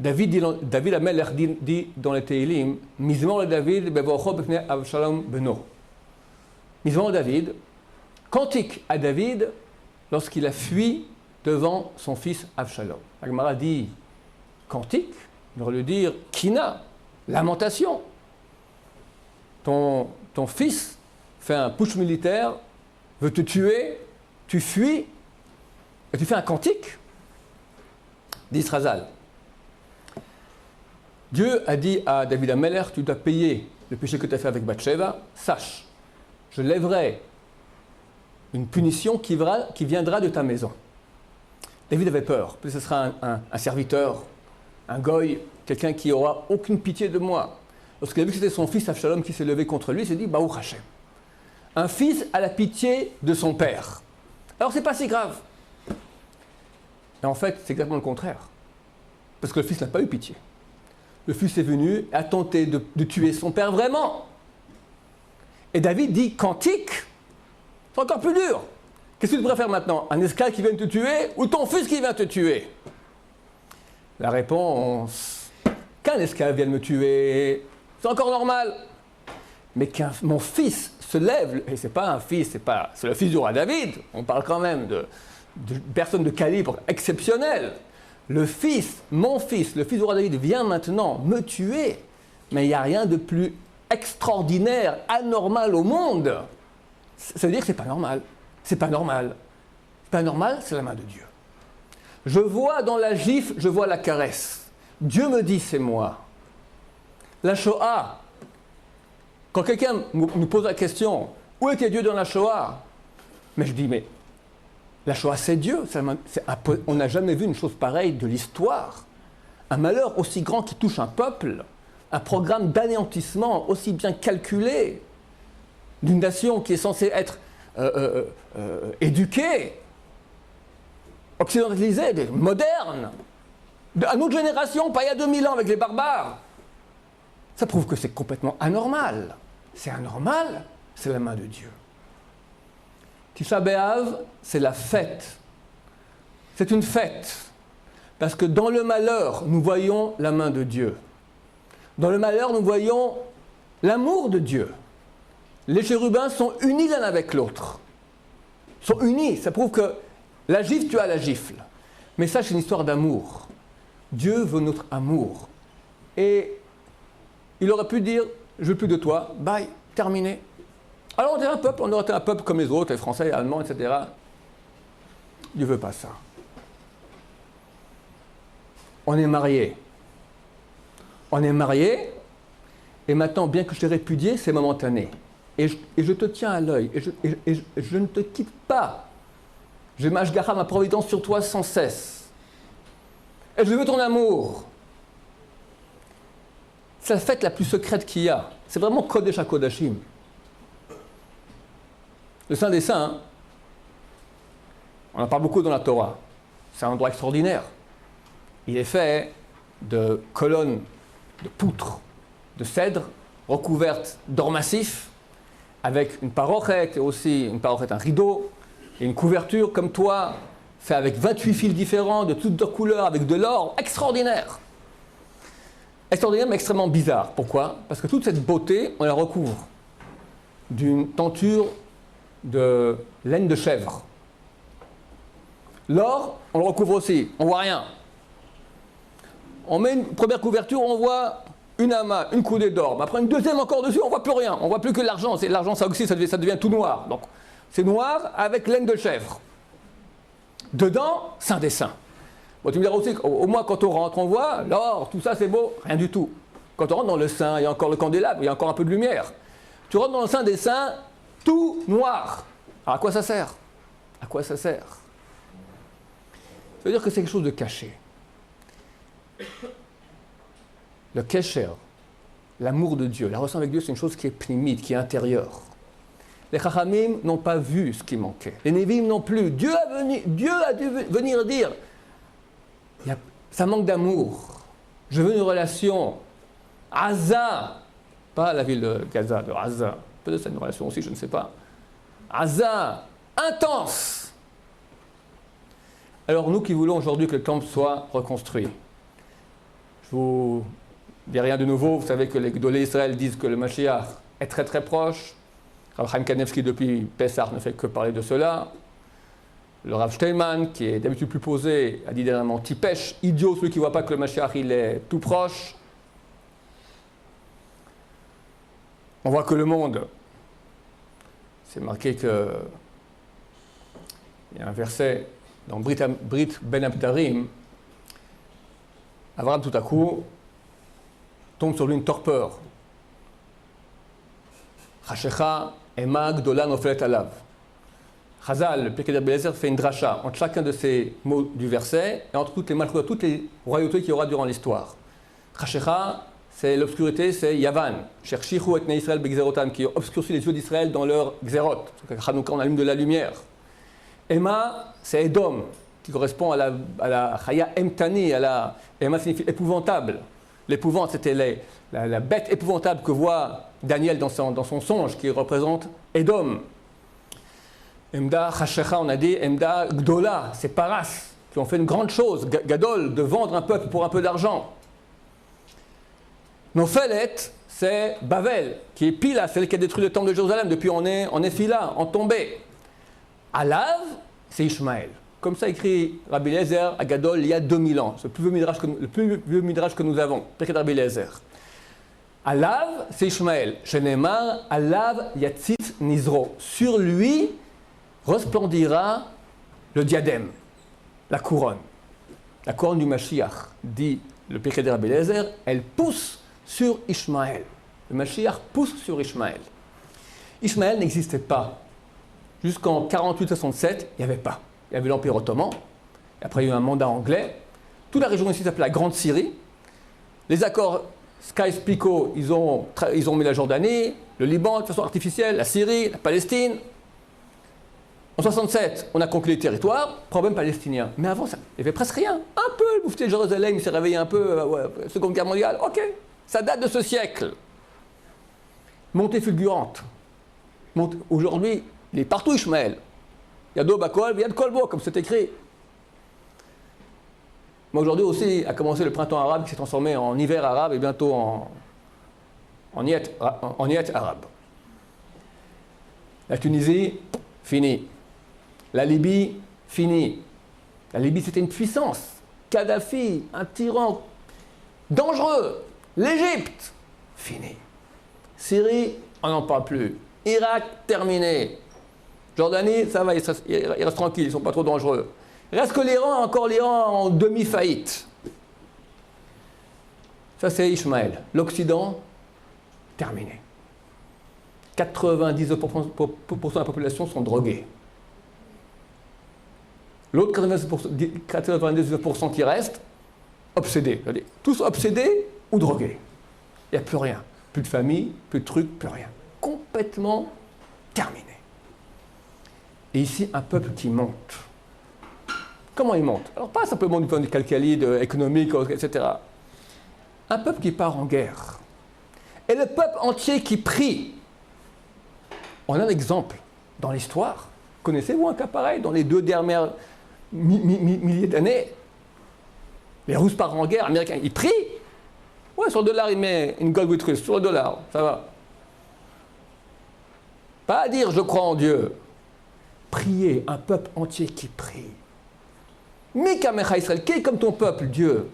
David Amelech dit dans les Tehillim, Mizmor le David, Bevocho b'pnei Avshalom beno. Mizmor David, cantique à David lorsqu'il a fui devant son fils Avshalom. La Gemara dit cantique, on devrait lui dire kina, lamentation. Ton fils fait un putsch militaire, veut te tuer, tu fuis, et tu fais un cantique, dit Razal. Dieu a dit à David Amelech, tu dois payer le péché que tu as fait avec Bathsheba, sache, je lèverai une punition qui viendra de ta maison. David avait peur, peut-être que ce sera un serviteur, un goy, quelqu'un qui n'aura aucune pitié de moi. Lorsqu'il a vu que c'était son fils Avshalom qui s'est levé contre lui, il s'est dit, Baruch Hashem. Un fils a la pitié de son père. Alors c'est pas si grave. Et en fait, c'est exactement le contraire. Parce que le fils n'a pas eu pitié. Le fils est venu et a tenté de tuer son père vraiment. Et David dit, cantique, c'est encore plus dur. Qu'est-ce que tu devrais faire maintenant? Un esclave qui vient te tuer ou ton fils qui vient te tuer? La réponse, qu'un esclave vienne me tuer, c'est encore normal. Mais mon fils se lève, et c'est pas un fils, c'est le fils du roi David, on parle quand même de personnes de calibre exceptionnel. Le fils, mon fils, le fils du roi David vient maintenant me tuer, mais il n'y a rien de plus extraordinaire, anormal au monde. Ça veut dire que c'est pas normal. C'est pas normal. C'est pas normal, c'est la main de Dieu. Je vois dans la gifle, je vois la caresse. Dieu me dit, c'est moi. La Shoah, quand quelqu'un nous pose la question, où était Dieu dans la Shoah? Mais je dis, mais la Shoah, c'est Dieu. On n'a jamais vu une chose pareille de l'histoire. Un malheur aussi grand qui touche un peuple, un programme d'anéantissement aussi bien calculé d'une nation qui est censée être éduquée, occidentalisée, moderne, à notre génération, pas il y a 2000 ans avec les barbares. Ça prouve que c'est complètement anormal. C'est anormal, c'est la main de Dieu. Tisha B'Av, c'est la fête. C'est une fête. Parce que dans le malheur, nous voyons la main de Dieu. Dans le malheur, nous voyons l'amour de Dieu. Les chérubins sont unis l'un avec l'autre. Ils sont unis. Ça prouve que la gifle, tu as la gifle. Mais ça, c'est une histoire d'amour. Dieu veut notre amour. Et il aurait pu dire, je veux plus de toi, bye, terminé. Alors on aurait été un peuple comme les autres, les Français, les Allemands, etc. Dieu ne veut pas ça. On est mariés. On est mariés, et maintenant, bien que je t'ai répudié, c'est momentané. Et je te tiens à l'œil, et je ne te quitte pas. J'ai ma Hashgacha, ma providence sur toi sans cesse. Et je veux ton amour. C'est la fête la plus secrète qu'il y a. C'est vraiment Kodesh HaKodashim. Le Saint des Saints, hein, on en parle beaucoup dans la Torah. C'est un endroit extraordinaire. Il est fait de colonnes de poutres, de cèdre, recouvertes d'or massif, avec une parochette et aussi une parochette, un rideau, et une couverture comme toi, fait avec 28 fils différents, de toutes couleurs, avec de l'or, extraordinaire. Extraordinaire mais extrêmement bizarre. Pourquoi? Parce que toute cette beauté, on la recouvre d'une tenture de laine de chèvre. L'or, on le recouvre aussi, on ne voit rien. On met une première couverture, on voit une amas, une coudée d'or. Mais après une deuxième encore dessus, on ne voit plus rien. On ne voit plus que l'argent. C'est l'argent, ça aussi, ça devient tout noir. Donc, c'est noir avec laine de chèvre. Dedans, Saint des Saints. Bon, tu me diras aussi qu'au moins quand on rentre, on voit l'or, tout ça c'est beau, rien du tout. Quand on rentre dans le Saint, il y a encore le candélabre, il y a encore un peu de lumière. Tu rentres dans le Saint des Saints, tout noir. Alors à quoi ça sert? À quoi ça sert? Ça veut dire que c'est quelque chose de caché. Le kesher, l'amour de Dieu, la relation avec Dieu, c'est une chose qui est pnimite, qui est intérieure. Les Chachamim n'ont pas vu ce qui manquait. Les Nevi'im non plus. Dieu a dû venir dire, ça manque d'amour. Je veux une relation. Aza, pas la ville de Gaza, de Aza. Peut-être c'est une relation aussi, je ne sais pas. Aza, intense. Alors nous qui voulons aujourd'hui que le temple soit reconstruit, Je vous dis rien de nouveau, vous savez que les Gdolé Israël disent que le Mashiach est très très proche. Rav Chaim Kanevski depuis Pessah ne fait que parler de cela. Le Rav Steinman, qui est d'habitude plus posé, a dit dernièrement Tipesh, idiot celui qui ne voit pas que le Mashiach il est tout proche. On voit que le monde, c'est marqué que il y a un verset dans Brit Ben Abdarim, Abraham tout à coup tombe sur lui une torpeur. Chashecha ema gdola nofelet alav. Chazal, le Pirkei Rabbi Eliezer, fait une dracha entre chacun de ces mots du verset et entre toutes les malchoutas, toutes les royautés qu'il y aura durant l'histoire. Chashecha, c'est l'obscurité, c'est Yavan. Cherchichu et Israël begzerotam, qui obscurcit les yeux d'Israël dans leur xérot. Chanukah, on allume de la lumière. Ema, c'est Edom, qui correspond à la Chaya Emtani. Ema signifie épouvantable. L'épouvante, c'était la bête épouvantable que voit Daniel dans son songe, qui représente Edom. Emda Chashecha, on a dit, Emda Gdola, c'est Paras, qui ont fait une grande chose, Gadol, de vendre un peuple pour un peu d'argent. Nofelet, c'est Bavel, qui est Pila, celle qui a détruit le temple de Jérusalem. Depuis, on est Phila, en tombé. Alav, c'est Ishmaël. Comme ça écrit Rabbi Eliezer à Gadol il y a 2000 ans. C'est le plus vieux midrash que nous avons. Pirkei Rabbi Eliezer. Alav, c'est Ishmaël. Shenemar, Alav yatzit nizro. Sur lui resplendira le diadème, la couronne. La couronne du Mashiach, dit le Pirkei Rabbi Eliezer, elle pousse sur Ishmaël. Le Mashiach pousse sur Ishmaël. Ishmaël n'existait pas. Jusqu'en 48-67, il n'y avait pas. Il y avait l'Empire ottoman. Et après, il y a eu un mandat anglais. Toute la région ici s'appelait la Grande Syrie. Les accords Sykes-Picot, ils ont mis la Jordanie, le Liban de façon artificielle, la Syrie, la Palestine. En 67, on a conquis les territoires, problème palestinien. Mais avant, ça, il n'y avait presque rien. Un peu, le moufti de Jérusalem, il s'est réveillé un peu, Seconde Guerre mondiale, ok. Ça date de ce siècle. Montée fulgurante. Aujourd'hui, il est partout Ishmaël. Il y a d'Obakol, il y a de Kolbo, comme c'est écrit. Mais aujourd'hui aussi a commencé le printemps arabe qui s'est transformé en hiver arabe et bientôt en niet arabe. La Tunisie, fini. La Libye, fini. La Libye, c'était une puissance. Kadhafi, un tyran dangereux. L'Égypte, fini. Syrie, on n'en parle plus. Irak, terminé. Jordanie, ça va, ils restent tranquilles, ils ne sont pas trop dangereux. Il reste que l'Iran, encore l'Iran en demi-faillite. Ça, c'est Ishmaël. L'Occident, terminé. 99% de la population sont drogués. L'autre 99% qui reste, obsédés. Tous obsédés ou drogués. Il n'y a plus rien. Plus de famille, plus de trucs, plus rien. Complètement terminé. Et ici, un peuple qui monte. Comment il monte? Alors, pas simplement du point de vue calcalide, économique, etc. Un peuple qui part en guerre. Et le peuple entier qui prie. On a un exemple dans l'histoire. Connaissez-vous un cas pareil dans les 2 dernières milliers d'années? Les Russes partent en guerre, les Américains, ils prient. Ouais, sur le dollar, il met une gold with Russe, sur le dollar, ça va. Pas à dire je crois en Dieu. Prier, un peuple entier qui prie. Mikamecha Israël, qui est comme ton peuple, Dieu.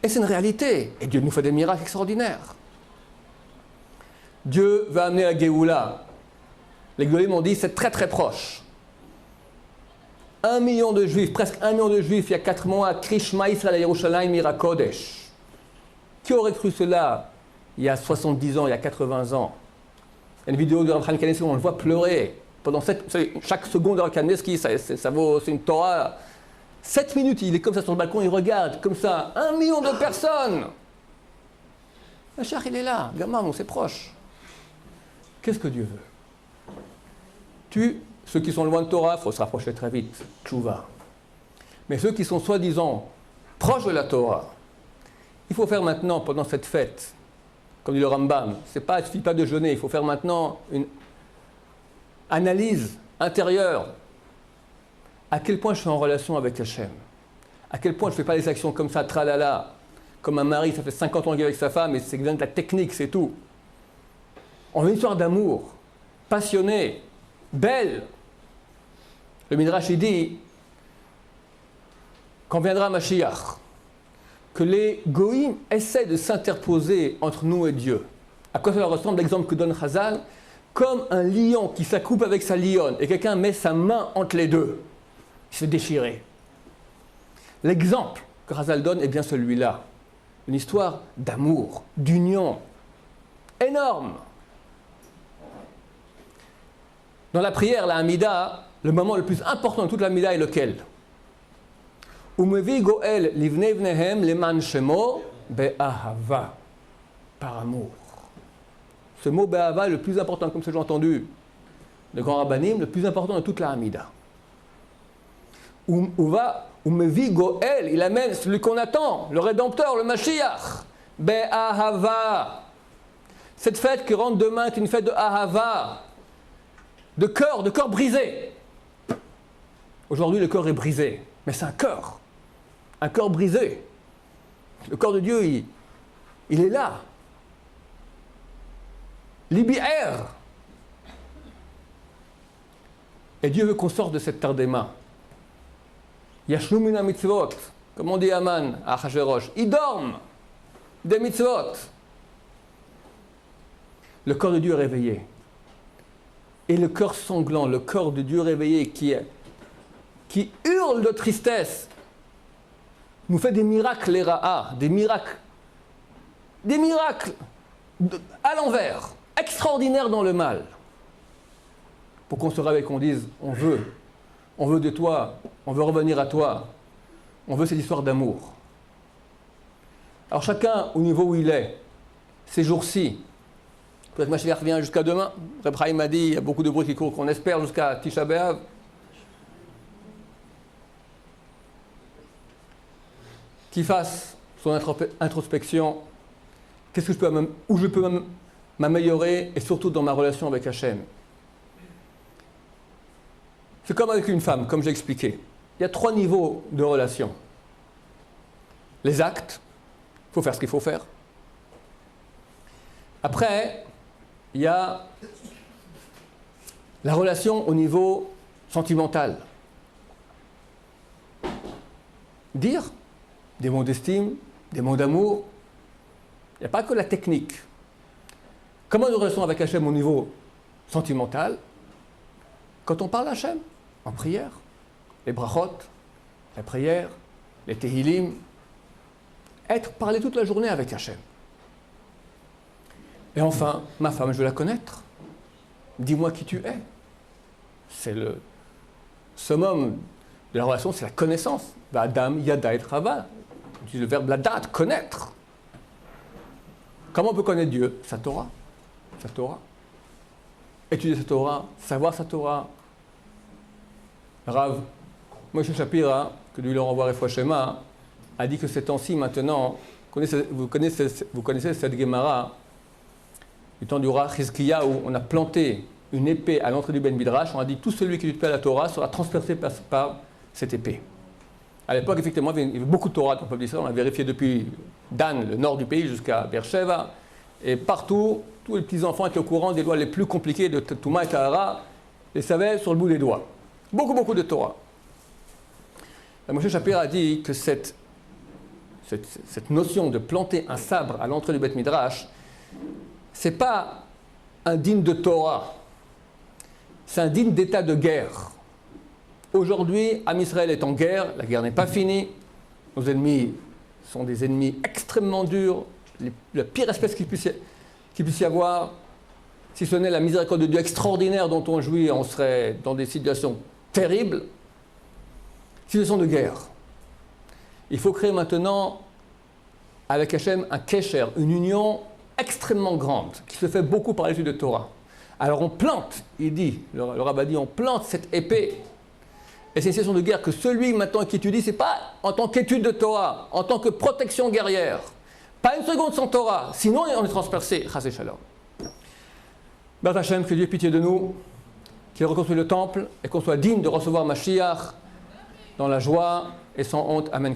Et c'est une réalité. Et Dieu nous fait des miracles extraordinaires. Dieu va amener la Géoula. Les Gdolim m'ont dit c'est très très proche. 1 million de Juifs, presque 1 million de Juifs, il y a 4 mois, Krishma Israël à Yerushalayim Mirakodesh. Qui aurait cru cela il y a 70 ans, il y a 80 ans? Il y a une vidéo de Rav Chaim Kanevski où on le voit pleurer. Pendant chaque seconde de Rav Kanevski, ça vaut, c'est une Torah. 7 minutes, il est comme ça sur le balcon, il regarde, comme ça, 1 million de personnes. Le Mashiach, il est là, gamin, c'est proche. Qu'est-ce que Dieu veut? Ceux qui sont loin de Torah, il faut se rapprocher très vite, tchouva. Mais ceux qui sont soi-disant proches de la Torah, il faut faire maintenant, pendant cette fête, comme dit le Rambam, il ne suffit pas de jeûner, il faut faire maintenant une analyse intérieure. À quel point je suis en relation avec Hachem? À quel point je ne fais pas les actions comme ça, tralala, comme un mari, ça fait 50 ans qu'il est avec sa femme, et c'est de la technique, c'est tout. On veut une histoire d'amour, passionnée, belle. Le Midrash, il dit, quand viendra Mashiach, que les goïms essaient de s'interposer entre nous et Dieu. À quoi cela ressemble l'exemple que donne Chazal? Comme un lion qui s'accoupe avec sa lionne et quelqu'un met sa main entre les deux. Il se fait déchirer. L'exemple que Chazal donne est bien celui-là. Une histoire d'amour, d'union énorme. Dans la prière, la Hamida, le moment le plus important de toute la Hamida est lequel? Umevi goel livnei vnehem leman shemo be'ahava, par amour. Ce mot be'ahava est le plus important, comme j'ai entendu le grand rabbanim, le plus important de toute la Hamida. Umevi goel, il amène celui qu'on attend, le Rédempteur, le Mashiach, be'ahava. Cette fête qui rentre demain est une fête de ahava, de cœur brisé. Aujourd'hui, le cœur est brisé, mais c'est un cœur brisé. Le corps de Dieu, il est là. Libi'er. Et Dieu veut qu'on sorte de cette tardéma. Yashnu mina mitzvot, comme on dit Aman à Achashverosh. Ils dorment des mitzvot. Le corps de Dieu est réveillé. Et le cœur sanglant, le corps de Dieu réveillé qui hurle de tristesse, nous fait des miracles, les ra'a, des miracles à l'envers, extraordinaires dans le mal. Pour qu'on se réveille, qu'on dise, on veut de toi, on veut revenir à toi, on veut cette histoire d'amour. Alors chacun au niveau où il est, ces jours-ci, peut-être Mashiach revient jusqu'à demain. Reb Chaim m'a dit, il y a beaucoup de bruit qui court, qu'on espère jusqu'à Tisha B'Av. Qu'il fasse son introspection, où je peux m'améliorer, et surtout dans ma relation avec Hachem. C'est comme avec une femme, comme j'ai expliqué. Il y a 3 niveaux de relation. Les actes, il faut faire ce qu'il faut faire. Après, il y a la relation au niveau sentimental. Dire des mots d'estime, des mots d'amour. Il n'y a pas que la technique. Comment nous relation avec Hachem au niveau sentimental? Quand on parle d'Hachem, en prière, les brachot, la prière, les tehilim, parler toute la journée avec Hachem. Et enfin, ma femme, je veux la connaître. Dis-moi qui tu es. C'est le summum de la relation, c'est la connaissance. Adam, yada et chava. C'est le verbe ladat, connaître. Comment on peut connaître Dieu? Sa Torah. Sa Torah. Étudier sa Torah, savoir sa Torah. Rav Moshe Shapira, que Dieu le renvoie Refoua Shema, a dit que ces temps-ci maintenant, vous connaissez cette Gemara, du temps du roi Chizkiya, où on a planté une épée à l'entrée du Ben Midrash, on a dit tout celui qui étudie la Torah sera transpercé par cette épée. À l'époque, effectivement, il y avait beaucoup de Torah dans le peuple d'Israël, on a vérifié depuis Dan, le nord du pays, jusqu'à Beersheba, et partout, tous les petits-enfants étaient au courant des lois les plus compliquées de Touma et Tahara, les savaient sur le bout des doigts. Beaucoup de Torah. Moshe Shapira a dit que cette notion de planter un sabre à l'entrée du Beth Midrash, c'est pas un digne de Torah, c'est un digne d'état de guerre. Aujourd'hui, Am Israël est en guerre, la guerre n'est pas finie, nos ennemis sont des ennemis extrêmement durs, la pire espèce qu'il puisse y avoir. Si ce n'est la miséricorde de Dieu extraordinaire dont on jouit, on serait dans des situations terribles. Situation de guerre. Il faut créer maintenant, avec Hachem, un kesher, une union extrêmement grande, qui se fait beaucoup par l'étude de Torah. Alors on plante, il dit, le rabbin dit, on plante cette épée. Et c'est une situation de guerre que celui maintenant qui étudie, ce n'est pas en tant qu'étude de Torah, en tant que protection guerrière. Pas une seconde sans Torah, sinon on est transpercé. Chas et shalom. B'at Hachem, que Dieu ait pitié de nous, qu'il reconstruise le temple et qu'on soit digne de recevoir Mashiach dans la joie et sans honte. Amen.